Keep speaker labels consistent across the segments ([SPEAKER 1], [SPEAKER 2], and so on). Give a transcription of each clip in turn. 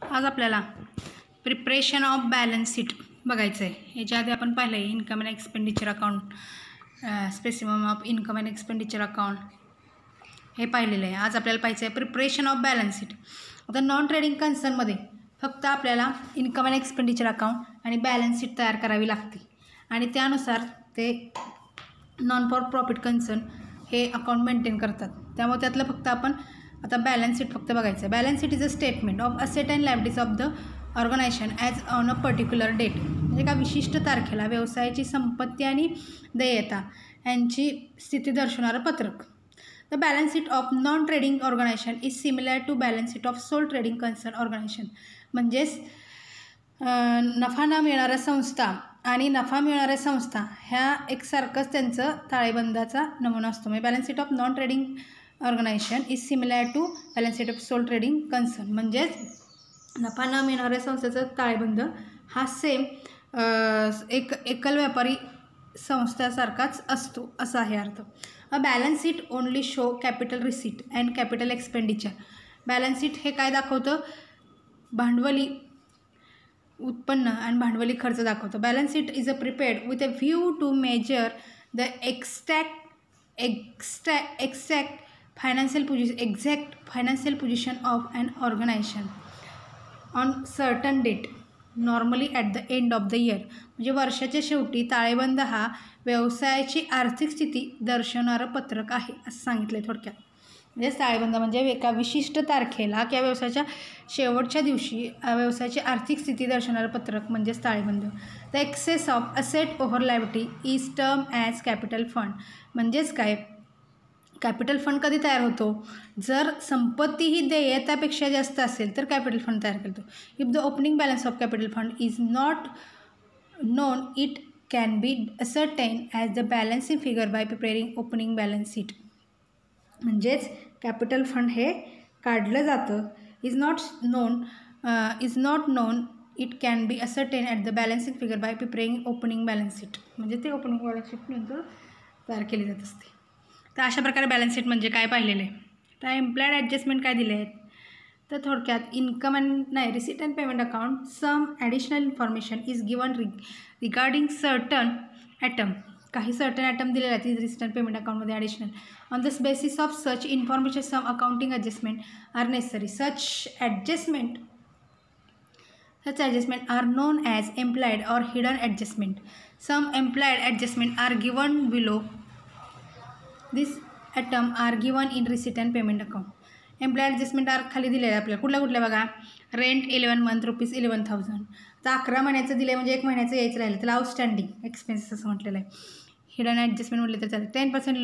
[SPEAKER 1] आज आपल्याला preparation of balance sheet बघायचं आहे। याच्या आधी आपण पाहिलं आहे income and expenditure account, specimen of income and expenditure account हे पाहिलेलं आहे। आज आपल्याला पाहायचं आहे प्रिपरेशन ऑफ बॅलन्स शीट। आता नॉन ट्रेडिंग कन्सर्नमध्ये फक्त आपल्याला इन्कम अँड एक्सपेंडिचर अकाउंट आणि बॅलन्स शीट तयार करावी लागते आणि त्यानुसार ते नॉन फॉर प्रॉफिट कन्सर्न हे अकाउंट मेंटेन करतात। त्यामुळे त्यातलं फक्त आपण आता बॅलन्स शीट फक्त बघायचं आहे। Balance sheet is a statement of asset and liabilities of the organisation as on a particular date. म्हणजे एका विशिष्ट तारखेला व्यवसायाची संपत्ती आणि देयता यांची स्थिती दर्शवणारं पत्रक। The balance sheet of non trading organisation is similar to balance sheet of sole trading concern organisation. म्हणजेच नफा न मिळणाऱ्या संस्था आणि नफा मिळणाऱ्या संस्था ह्या एकसारखंच त्यांचं ताळेबंदाचा नमुना असतो। म्हणजे balance sheet of non trading organisation is similar to balance sheet of sole trading concern. म्हणजेच नफा न मिळणाऱ्या संस्थेचा ताळेबंद हा सेम एकल व्यापारी संस्थासारखाच असतो असा आहे अर्थ। A balance sheet only show capital receipt and capital expenditure. Balance sheet हे काय दाखवतं? भांडवली उत्पन्न आणि भांडवली खर्च दाखवतो। Balance sheet is a prepared with a view to measure the exact financial position of an organisation on certain date normally at the end of the year. म्हणजे वर्षाच्या शेवटी ताळेबंद हा व्यवसायाची आर्थिक स्थिती दर्शवणारं पत्रक आहे असं सांगितलं आहे थोडक्यात। म्हणजे ताळेबंद म्हणजे एका विशिष्ट तारखेला किंवा व्यवसायाच्या शेवटच्या दिवशी व्यवसायाची आर्थिक स्थिती दर्शवणारं पत्रक म्हणजेच ताळेबंद। The excess of asset over liability is term as capital fund. म्हणजेच काय? कॅपिटल फंड कधी तयार होतो? जर संपत्ती ही देयतापेक्षा जास्त असेल तर कॅपिटल फंड तयार करतो। If the opening balance of capital fund is not non it can be ascertain as the balancing figure by preparing opening balance sheet. म्हणजेच कॅपिटल फंड हे काढलं जातं is not non it can be ascertain at the balancing figure by preparing opening balance sheet. म्हणजे ते opening balance sheet नंतर तयार केली जात असते। तर अशा प्रकारे बॅलन्स शीट म्हणजे काय पाहिलेलं आहे। तर एम्प्लॉईड ॲडजस्टमेंट काय दिले आहेत? तर थोडक्यात income receipt and payment account some additional information is given regarding certain item. काही सर्टन ॲटम दिलेले आहेत रिसीट अँड पेमेंट अकाउंटमध्ये additional. On this basis of such information some accounting adjustment are necessary. Such adjustment are known as implied or hidden adjustment. Some implied adjustment are given below. These items are given in receipt and payment account. Implied adjustment are खाली दिलेले आहे आपल्याला कुठल्या बघा। Rent 11 month ₹11,000। आता 11 महिन्याचं दिलं म्हणजे 1 महिन्याचं यायचं राहिलं त्याला आउटस्टँडिंग एक्सपेन्सेस असं म्हटलेलं आहे। हिडन ॲडजस्टमेंट म्हटलं तर चालेल। 10%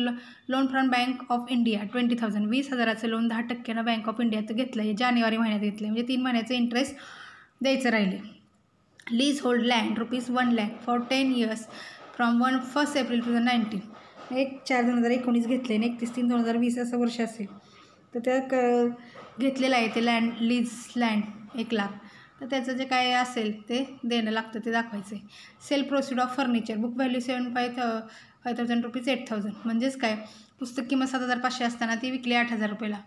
[SPEAKER 1] loan from Bank of India 20,000। 20,000चं लोन 10% बँक ऑफ इंडियाचं घेतलं आहे, जानेवारी महिन्यात घेतलं आहे म्हणजे 3 महिन्याचं इंटरेस्ट द्यायचं राहिले। Lease hold land ₹1 lakh for 10 years from 1 April 2019। 1/4/2019 घेतले आणि 31/3/2020 असं वर्ष असेल तर त्या घेतलेलं आहे ते लँड 1 लाख। तर त्याचं जे काय असेल ते देणं लागतं ते दाखवायचं आहे। Sale proceed of furniture book value ₹5,000 8,000। म्हणजेच काय? पुस्तक किंमत 7,500 असताना ती विकली 8,000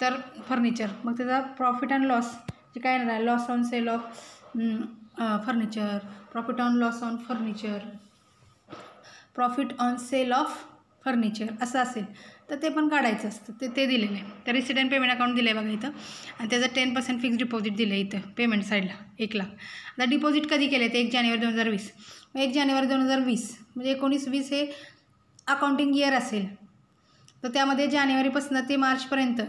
[SPEAKER 1] तर फर्निचर मग त्याचा प्रॉफिट अँड लॉस जे काय येणार आहे loss on sale of furniture, profit on loss on furniture, profit on sale of furniture असं असेल तर ते पण काढायचं असतं ते दिलेलं आहे। तर रिसीट अँड पेमेंट अकाउंट दिलं आहे बघा इथं आणि त्याचं 10% फिक्स डिपॉझिट दिलं आहे इथं पेमेंट साईडला 1 लाख। आता डिपॉझिट कधी केलं आहे ते 1 जानेवारी 2020। 1 जानेवारी 2020 म्हणजे 19-20 हे अकाउंटिंग इयर असेल तर त्यामध्ये जानेवारीपासून ते मार्चपर्यंत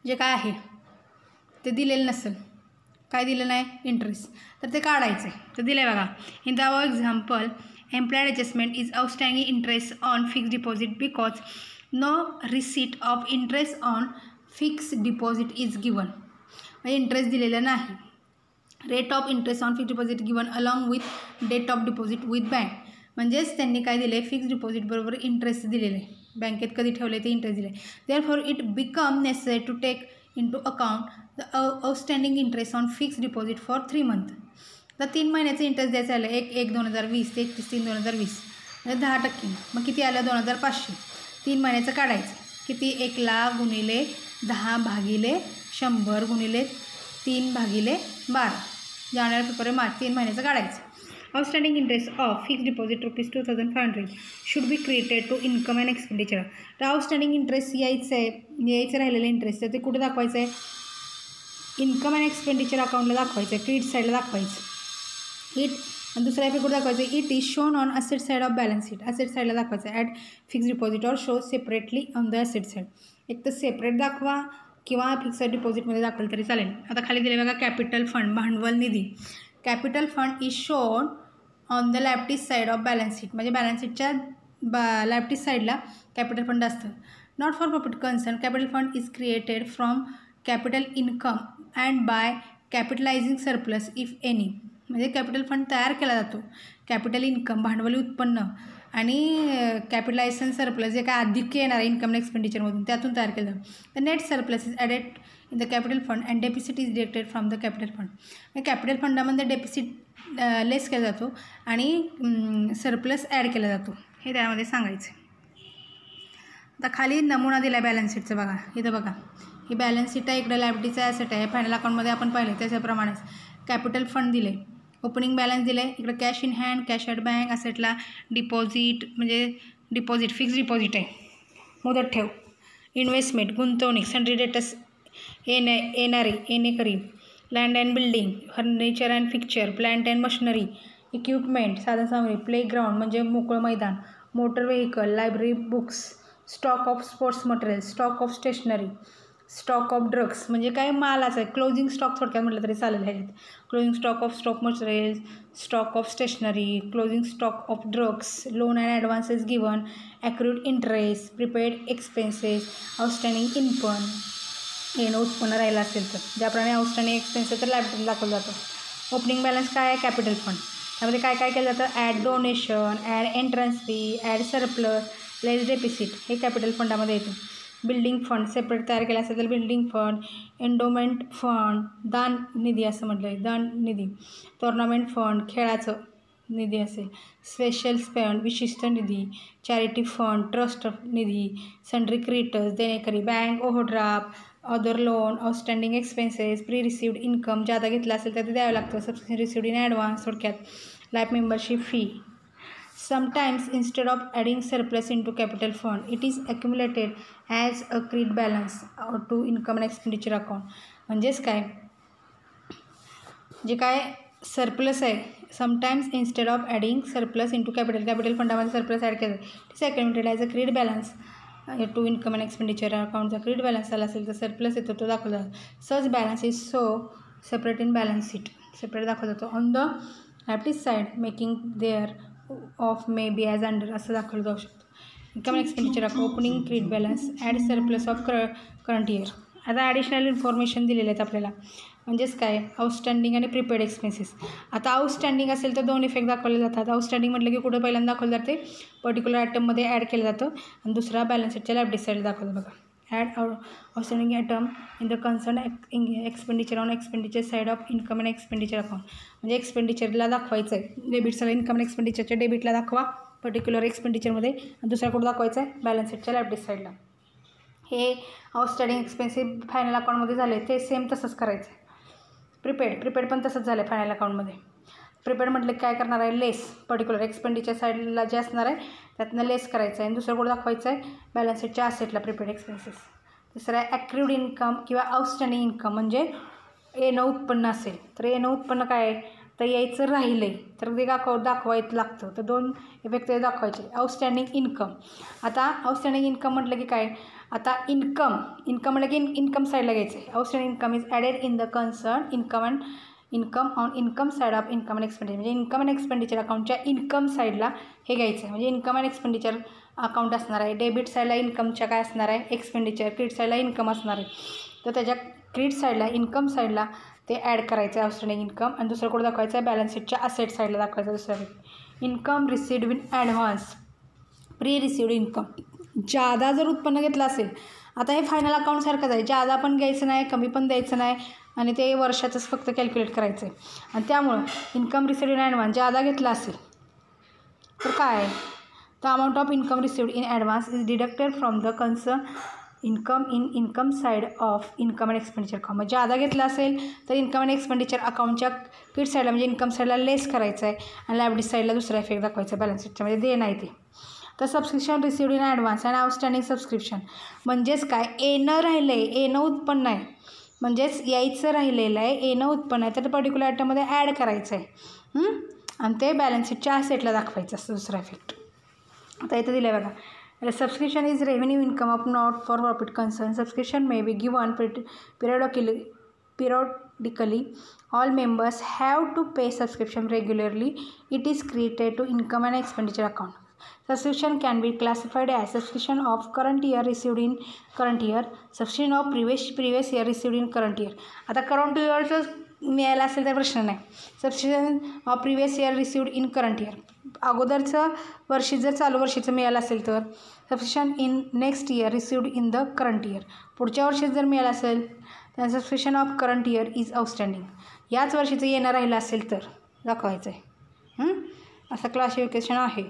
[SPEAKER 1] जे काय आहे ते दिलेलं नसेल। काय दिलं नाही? इंटरेस्ट तर ते काढायचं आहे तर दिलं आहे बघा। In the example employed adjustment is outstanding interest on fix deposit because no receipt of interest on fix deposit is given. म्हणजे इंटरेस्ट दिलेलं नाही। Rate of interest on fix deposit given along with date of deposit with bank. म्हणजेच त्यांनी काय दिलं आहे fix deposit बरोबर interest दिलेलं आहे, बँकेत कधी ठेवले ते इंटरेस्ट दिले आहे। Therefore it become necessary to take into account the outstanding interest on fixed deposit for 3 months। तर 3 महिन्याचं इंटरेस्ट द्यायचं आलं 1/1/2020 ते 31/3/2020 म्हणजे 10%। मग किती आलं? 2,500। 3 महिन्याचं काढायचं किती? 1 लाख गुणिले 10 भागिले 100 गुणिले 3/12 जानेवारी फेब्रुवारी मार्च 3 महिन्याचं काढायचं. Outstanding interest of fixed deposit ₹2,500 should be created to income and expenditure. तर आउटस्टँडिंग इंटरेस्ट यायचं राहिलेलं इंटरेस्ट आहे ते कुठे दाखवायचं आहे? इन्कम अँड एक्सपेंडिचर अकाउंटला दाखवायचं आहे, क्रेडिट साईडला दाखवायचं. आणि दुसरा इफेक्ट कुठे दाखवायचं? It is shown on asset side of balance sheet. Asset साईडला दाखवायचं at fixed deposit or show separately on the asset side. एक तर सेपरेट दाखवा किंवा फिक्स्ड डिपॉझिटमध्ये दाखवलं तरी चालेल. आता खाली दिले बघा कॅपिटल फंड, भांडवल निधी. Capital fund is shown on the leftist side of balance sheet. म्हणजे बॅलन्स शीटच्या लेफ्टिस्ट साईडला कॅपिटल फंड असतं. Not for profit concern capital fund is created from capital income and by capitalizing surplus if any. म्हणजे capital fund तयार केला जातो capital income भांडवली उत्पन्न आणि कॅपिटलायझेशन सरप्लस जे काय अधिक येणार आहे इन्कम एक्सपेंडिचरमधून त्यातून तयार केलं जातं. The net surplus is added in the capital fund and deficit is deducted from the capital fund. म्हणजे कॅपिटल फंडामध्ये डेपिसिट लेस केला जातो आणि सरप्लस ॲड केला जातो हे त्यामध्ये सांगायचं. आता खाली नमुना दिला आहे बॅलन्स शीटचं बघा. इथं बघा ही बॅलन्स शीट आहे, इकडे लायबिलिटीचा ॲसेट आहे. फायनल अकाउंटमध्ये आपण पाहिले त्याच्याप्रमाणेच कॅपिटल फंड दिले, ओपनिंग बॅलन्स दिले, इकडे cash in hand, cash at bank, असेटला डिपॉझिट म्हणजे डिपॉझिट फिक्स्ड डिपॉझिट आहे, मुदत ठेव, इन्व्हेस्टमेंट गुंतवणूक, सन्ड्री डेटर्स येणेकरी, land and building, furniture and fixture, plant and machinery, equipment साधनसामग्री, प्लेग्राऊंड म्हणजे मोकळं मैदान, motor vehicle, library books, stock of sports material, stock of stationery, stock of drugs म्हणजे काय मालाचं आहे, क्लोजिंग स्टॉक थोडक्यात म्हटलं तरी चालेल ह्याच्यात. Closing stock of stock material, stock of stationery, closing stock of drugs, loan and advances given, accrued interest, prepaid expenses, outstanding income, येणं उत्पन्न राहिलं असेल तर ज्याप्रमाणे आउटस्टँडिंग एक्सपेन्सेस तर लायबिलिटी दाखवलं जातं. ओपनिंग बॅलन्स काय आहे? Capital fund. त्यामध्ये काय काय केलं जातं? Add donation, add entrance fee, add surplus, less deficit हे कॅपिटल फंडामध्ये येतं. बिल्डिंग फंड सेपरेट तयार केला असेल तर बिल्डिंग फंड, एंडोमेंट फंड, दान निधी असं म्हटलं आहे, दान निधी, टुर्नामेंट फंड खेळाचं निधी असेल, स्पेशल फंड विशिष्ट निधी, चॅरिटी फंड ट्रस्ट निधी, सन्ड्री क्रेडिटर्स देणेकरी, bank overdraft, other loan, outstanding expenses, pre received income ज्यादा घेतला असेल तर ते द्यावं लागतं, सबसिडी रिसिव्ड इन ॲडव्हान्स, थोडक्यात life membership fee. Sometimes instead of adding surplus into capital fund, it is accumulated as a credit balance to income and expenditure account. म्हणजेच काय जे काय सरप्लस आहे sometimes instead of adding surplus into capital फंडामध्ये surplus add केलं it is accumulated as a credit balance to income and expenditure अकाउंटचा credit balance आला असेल तर सरप्लस येतो तो दाखवला जातो. Such balance is so separate in balance sheet separate दाखवला जातो. On the liability side making there of may be as under असं दाखवलं जाऊ शकतं. Income expenditure of opening credit balance add surplus of current year. आता additional information दिलेले आहेत आपल्याला म्हणजेच काय आउटस्टँडिंग आणि प्रिपेड एक्सपेन्सेस. आता आउटस्टँडिंग असेल तर दोन इफेक्ट दाखवले जातात. आउटस्टँडिंग म्हटलं की कुठं पहिल्यांदा दाखवलं जाते पर्टिक्युलर आयटममध्ये ॲड केलं जातं आणि दुसरा बॅलन्स शीटच्या लायबिलिटी साईडला दाखवलं बघा. Add outstanding item in the concern expenditure on expenditure side of income and expenditure account. म्हणजे एक्सपेंडिचरला दाखवायचं आहे डेबिट साईड इन्कम अँड एक्सपेंडिचरच्या डेबिटला दाखवा पर्टिक्युलर एक्सपेंडिचरमध्ये आणि दुसरा कुठं दाखवायचं आहे बॅलन्स शीटच्या लायबिलिटी साईडला. हे आउटस्टँडिंग एक्सपेन्सिव फायनल अकाउंटमध्ये झाले ते सेम तसंच करायचं आहे. प्रिपेड पण तसंच झालं आहे फायनल अकाउंटमध्ये. प्रिपेड म्हटलं काय करणार आहे लेस पर्टिक्युलर एक्सपेंडिचर साईडला जे असणार आहे त्यातनं लेस करायचं आहे आणि दुसरं कुठं दाखवायचं आहे बॅलन्स शीटच्या असेटला प्रिपेड एक्सपेन्सेस. दुसरं आहे ॲक्रूड इन्कम किंवा आउटस्टँडिंग इन्कम म्हणजे येणं उत्पन्न असेल तर येणं उत्पन्न काय आहे तर यायचं राहिलं आहे तर ते दाखवायचं लागतं. तर दोन इफेक्ट दाखवायचे. Outstanding income. आता आउटस्टँडिंग इन्कम म्हटलं की काय आता इन्कम म्हटलं की इन्कम साईडला घ्यायचं आहे. Outstanding income is added in the concern income on income side of income and expenditure. म्हणजे इन्कम अँड एक्सपेंडिचर अकाउंटच्या इन्कम साईडला हे घ्यायचं आहे. म्हणजे इन्कम अँड एक्सपेंडिचर अकाउंट असणार आहे. डेबिट साईडला इन्कमच्या काय असणार आहे एक्सपेंडिचर, क्रेडिट साईडला इन्कम असणार आहे. तर त्याच्या क्रेडिट साईडला इन्कम साईडला ते ॲड करायचं आहे आउटस्टँडिंग इन्कम आणि दुसरं कुठं दाखवायचं आहे बॅलन्स शीटच्या असेट साईडला दाखवायचं. दुसरं income received win advance pre received income. जादा जर उत्पन्न घेतलं असेल आता हे फायनल अकाउंटसारखंच आहे. जादा पण घ्यायचं नाही कमी पण द्यायचं नाही आणि ते वर्षाचंच फक्त कॅल्क्युलेट करायचं आहे. आणि त्यामुळं इन्कम रिसिव्ड इन ॲडव्हान्स जादा घेतला असेल तर काय the amount of income received in advance is deducted from the concern income in income side of income and expenditure account. म्हणजे ज्यादा घेतला असेल तर इन्कम अँड एक्सपेंडिचर अकाउंटच्या क्रेडिट साईडला म्हणजे इन्कम साईडला लेस करायचं आहे आणि लायबिलिटी साईडला दुसरा इफेक्ट दाखवायचा बॅलन्स शीटच्या म्हणजे देणं आहे ते. तर subscription received in advance and outstanding subscription म्हणजेच काय, येणं राहिलं आहे, येणं उत्पन्न आहे, म्हणजेच यायचं राहिलेलं आहे, येणं उत्पन्न आहे, तर पर्टिक्युलर आयटममध्ये ॲड करायचं आहे आणि ते बॅलन्स शीटच्या ॲसेटला दाखवायचं असतं दुसरा इफेक्ट. आता इथं दिलं आहे बघा. Subscription is revenue income of not for profit concern. Subscription may be given periodically. All members have to pay subscription regularly. It is created to income and expenditure account. Subscription can be classified as subscription of current year received in current year, subscription of previous year received in current year. आता current yearचं मिळायला असेल तर प्रश्न नाही. Subscription of previous year received in current year, अगोदरचं वर्षी जर चालू वर्षीचं मिळालं असेल तर subscription in next year received in the current year, पुढच्या वर्षीत जर मिळालं असेल तर subscription of current year is outstanding, याच वर्षीचं येणं राहिलं असेल तर दाखवायचं आहे. असं क्लासिफिकेशन आहे.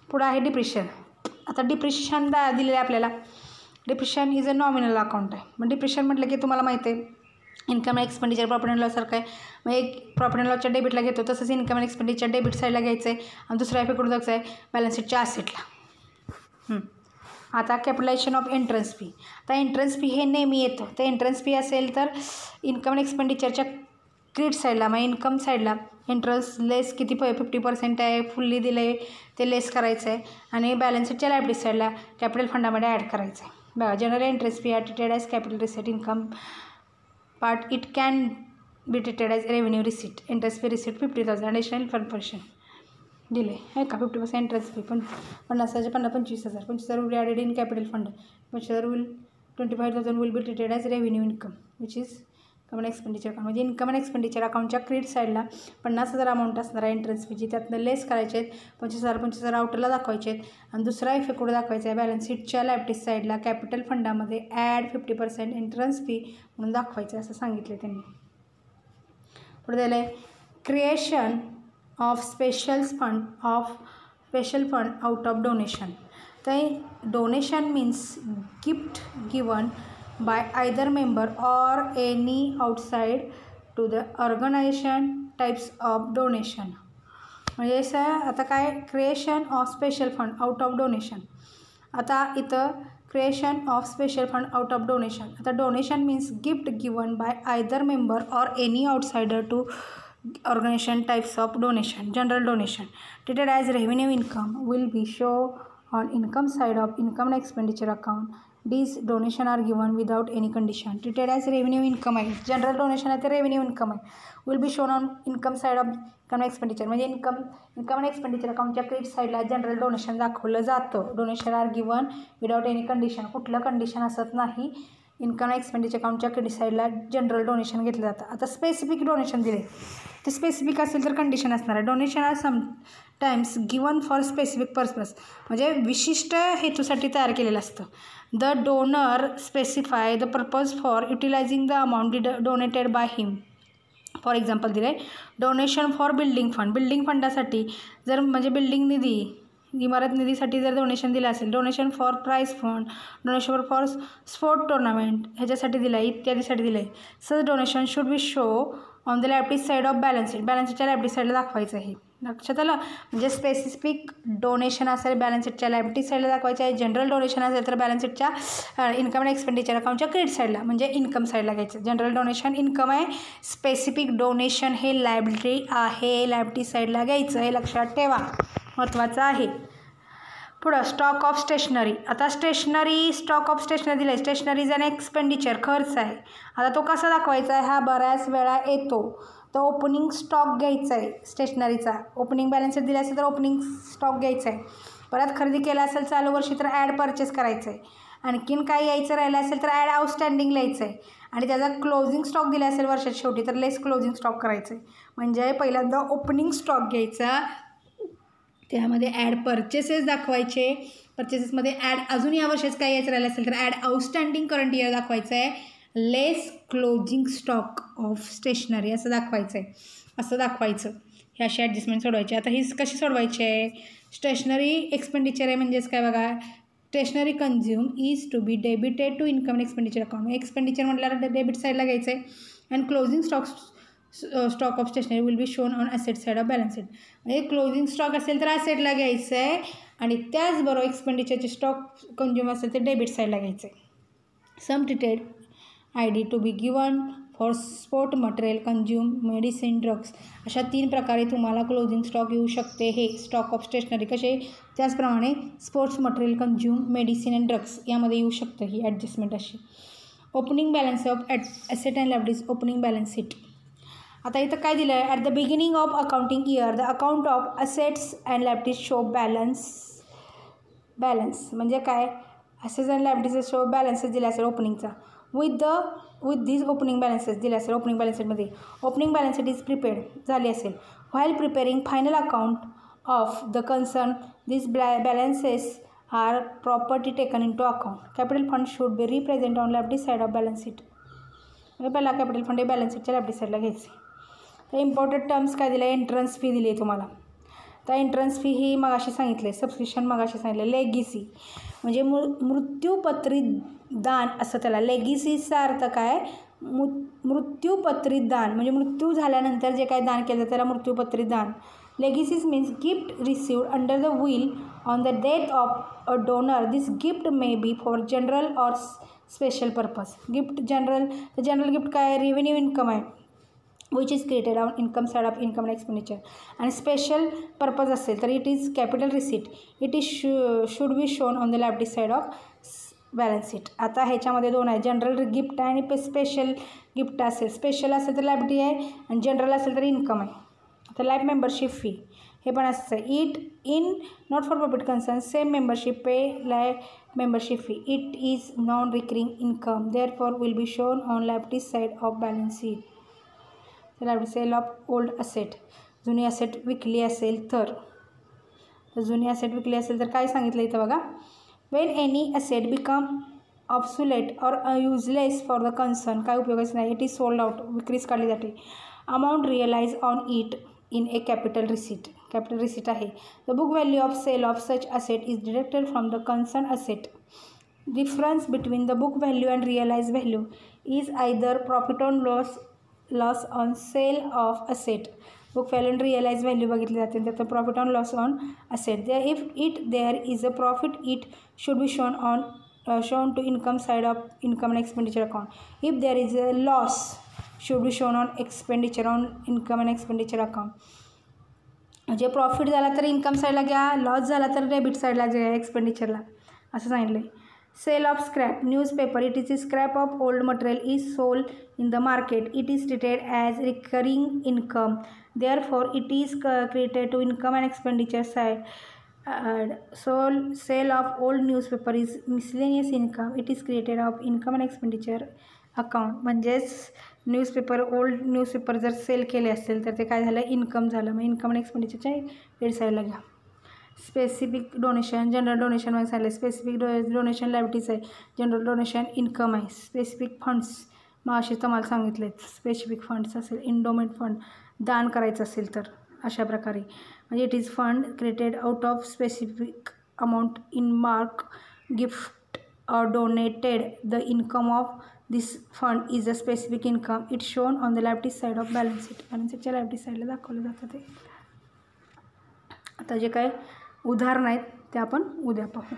[SPEAKER 1] पुढं आहे डिप्रिशिएशन. आता डिप्रिशिएशन दिलेलं आहे आपल्याला. Depreciation is a nominal account आहे. मग डिप्रिशिएशन म्हटलं की तुम्हाला माहिती आहे income and expenditure profit and लॉससारखं आहे. मग एक प्रॉफिट अँड लॉसच्या डेबिटला घेतो तसंच इन्कम अँड एक्सपेंडिचर डेबिट साईडला घ्यायचं आहे आणि दुसरा इफेक्ट कुठं जायचं आहे, बॅलन्स शीटच्या ॲसेटला. आता कॅपिटलायझेशन ऑफ एंट्रन्स फी. आता एंट्रन्स फी हे नेहमी येतं. तर एंट्रन्स फी असेल तर इन्कम अँड एक्सपेंडिचरच्या क्रेडिट साईडला मग इन्कम साईडला एंट्रन्स लेस किती 50% आहे, फुल्ली दिलं आहे ते लेस करायचं आहे आणि बॅलन्स शीटच्या लायबिलिटी साईडला कॅपिटल फंडामध्ये ॲड करायचं आहे. बघा, general entrance fee are treated as capital receipt income part, it can be treated as revenue receipt. Interest fee receipt 50,000 additional 1% दिले आहे का. 50% इंटरेस्ट फी पण 50,000 25,000 25,000 will be added in capital fund. 25,000 will be treated as revenue income which is income and expenditure account. म्हणजे income and expenditure अकाउंटच्या credit साईडला 50,000 amount असणार आहे interest फीची, त्यातनं लेस करायचे आहेत 25,000 आउटरला दाखवायचे आहेत आणि दुसरा इफेक्ट कुठे दाखवायचा आहे, बॅलन्स शीटच्या लायबिलिटी साईडला कॅपिटल फंडामध्ये ॲड 50% इंटरेस्ट फी म्हणून दाखवायचं असं सांगितलं त्यांनी. पुढे दिलं आहे creation of special fund out of donation. तर donation means gift given by either member or any outside to the organization types of donation. म्हणजे असं आता काय, creation of special fund out of donation. आता इथं creation of special fund out of donation. आता donation means gift given by either member or any outsider to organisation types of donation. General donation treated as revenue income will be shown on income side of income and expenditure account. These donation are given without any condition. Treated as revenue income आहे. General donation आहे ते revenue income आहे. Will be shown on income side of income expenditure. म्हणजे income and expenditure अकाउंटच्या credit साईडला general donation दाखवलं जातं. Donation are given without any condition. कुठलं कंडिशन असत नाही. इन्कम अँड एक्सपेंडिचर अकाउंटच्या क्रेडिट साईडला जनरल डोनेशन घेतलं जातं. आता स्पेसिफिक डोनेशन दिले ते स्पेसिफिक असेल तर कंडिशन असणार आहे. Donation are sometimes given for specific purpose. म्हणजे विशिष्ट हेतूसाठी तयार केलेलं असतं. The donor specify the purpose for utilising the amount donated by him. For example दिलं आहे donation for building fund. Building फंडासाठी जर म्हणजे बिल्डिंग निधी, इमारत निधीसाठी जर डोनेशन दिलं असेल, donation for prize fund, donation for sport tournament ह्याच्यासाठी दिलं आहे, इत्यादीसाठी दिलं आहे. Such donation should be show on the liability side of balance sheet. Balance शीटच्या लायबिलिटी साईडला दाखवायचं आहे. लक्षात आलं. म्हणजे स्पेसिफिक डोनेशन असेल बॅलन्स शीटच्या लायबिलिटी साईडला दाखवायचं आहे. जनरल डोनेशन असेल तर बॅलन्स शीटच्या इन्कम अँड एक्सपेंडिचर अकाउंटच्या क्रेडिट साईडला म्हणजे इन्कम साईडला घ्यायचं. जनरल डोनेशन इन्कम आहे, स्पेसिफिक डोनेशन हे लायबिलिटी आहे, लायबिलिटी साईडला घ्यायचं हे लक्षात ठेवा, महत्त्वाचं आहे. पुढं स्टॉक ऑफ स्टेशनरी. आता स्टॉक ऑफ स्टेशनरी दिलं आहे. स्टेशनरी इज अन एक्सपेंडिचर, खर्च आहे. आता तो कसा दाखवायचा आहे, हा बऱ्याच वेळा येतो. तर ओपनिंग स्टॉक घ्यायचा आहे स्टेशनरीचा. ओपनिंग बॅलन्स दिला असेल तर ओपनिंग स्टॉक घ्यायचा आहे. परत खरेदी केला असेल चालू वर्षी तर ॲड परचेस करायचं आहे. आणखीन काही यायचं राहिलं असेल तर ॲड आउटस्टँडिंग लिहायचं आहे. आणि त्याचा क्लोजिंग स्टॉक दिला असेल वर्षाच्या शेवटी तर लेस क्लोजिंग स्टॉक करायचं आहे. म्हणजे पहिल्यांदा ओपनिंग स्टॉक घ्यायचा, त्यामध्ये ॲड परचेसेस दाखवायचे. परचेसेसमध्ये ॲड अजून या वर्षाचं काही यायचं राहिलं असेल तर ॲड आउटस्टँडिंग करंट इयर दाखवायचं आहे. लेस क्लोजिंग स्टॉक ऑफ स्टेशनरी असं दाखवायचं आहे. असं दाखवायचं. हे अशी ॲडजस्टमेंट सोडवायची. आता ही कशी सोडवायची आहे, स्टेशनरी एक्सपेंडिचर आहे म्हणजेच काय बघा, stationery consume is to be debited to income expenditure account. Expenditure म्हटल्यावर डेबिट साईडला घ्यायचं आहे. And closing stock of stationery will be shown on asset side of balance sheet. म्हणजे क्लोजिंग स्टॉक असेल तर ॲसेटला घ्यायचं आहे आणि त्याचबरोबर एक्सपेंडिचरचे स्टॉक कंझ्युम असेल तर डेबिट साईडला घ्यायचं आहे. Some treated ID to be given for sport material consume medicine drugs. अशा 3 प्रकारे तुम्हाला क्लोजिंग स्टॉक येऊ शकते. हे स्टॉक ऑफ स्टेशनरी कसे त्याचप्रमाणे sports material consume medicine and drugs यामध्ये येऊ शकतं ही ॲडजस्टमेंट अशी. Opening balance of asset and liabilities opening balance sheet. आता इथं काय दिलं आहे, at the beginning of accounting year the account of assets and liabilities show balance म्हणजे काय, assets and liabilities show balances दिला असेल ओपनिंगचा विथ धीज ओपनिंग बॅलन्सेस दिले असेल. ओपनिंग बॅलन्स शीटमध्ये opening balance sheet is prepared झाली असेल. While preparing final account of the concern this balances are property taken into account. Capital fund should be represent on liability side of balance sheet. म्हणजे पहिला capital fund हे balance शीटच्या liability साईडला घ्यायचे. तर important terms काय दिले, entrance fee दिली आहे तुम्हाला. तर एंट्रन्स फी ही मगाशी सांगितले, सबस्क्रिप्शन मगाशी सांगितले. लेगिसी म्हणजे मृत्यूपत्रित दान असं त्याला. लेगिसीचा अर्थ काय, मृत्यूपत्रित दान म्हणजे मृत्यू झाल्यानंतर जे काय दान केलं त्याला मृत्यूपत्रित दान. Legacies means gift received under the will on the death of a donor. This gift may be for general or special purpose. Gift general gift काय, रेव्हेन्यू इन्कम आहे which is created on income side of income and expenditure. आणि special purpose असेल तर it is capital receipt. It is should be shown on the liability side of balance sheet. आता ह्याच्यामध्ये 2 आहे, general gift आहे आणि special gift असेल. Special असेल तर लायबिलिटी आहे आणि जनरल असेल तर इन्कम आहे. आता लाईफ मेंबरशिप फी हे पण असंच आहे. It in not for profit concern same membership pay life membership fee. It is non recurring income therefore will be shown on liability side of balance sheet. Liability sale of old asset. जुनी asset विकली असेल तर जुनी asset विकली असेल तर काय सांगितलं इथं बघा, वेन एनी असेट बिकम ऑब्सुलेट और युजलेस फॉर द कन्सर्न, काय उपयोगाचं नाही, इट इज सोल्ड आउट, विक्रीस काढली जाते. Amount realise on it in a capital receipt आहे. The book value of sale of such asset is deducted from the concern asset. Difference between the book value and realise value is either profit on loss on sale of asset. Book value and realise value बघितली जाते त्यात profit on loss on asset. There is a profit it should be shown to income side of income and expenditure account. If there is a loss should be shown on expenditure on income and expenditure account. म्हणजे profit झाला तर income साईडला घ्या, loss झाला तर debit साईडला घ्या एक्सपेंडिचरला असं सांगितलं आहे. Sale of scrap newspaper. It is scrap of old material is sold in the market. It is treated as recurring income therefore it is created to income and expenditure side. Sale of old newspaper is miscellaneous income. It is created of income and expenditure account. म्हणजेच old newspaper जर sale केले असेल तर ते काय झालं, income झालं. मग इन्कम आणि एक्सपेंडिचरच्या वेळ साईडला घ्या. स्पेसिफिक डोनेशन जनरल डोनेशन मग सांगितलं. स्पेसिफिक डोनेशन लायबिलिटीज आहे, जनरल डोनेशन इन्कम आहे. स्पेसिफिक फंड्स मग असे तुम्हाला सांगितले. स्पेसिफिक फंड्स असेल, इंडोमेंट फंड दान करायचं असेल तर अशा प्रकारे. म्हणजे it is fund created out of specific amount in mark gift or donated. The income of this fund is a specific income. It shown on the liability side of balance sheet. Balance शीटच्या liability साईडला दाखवलं जातं ते. आता जे काय उदाहरण आहेत ते आपण उद्या पाहू.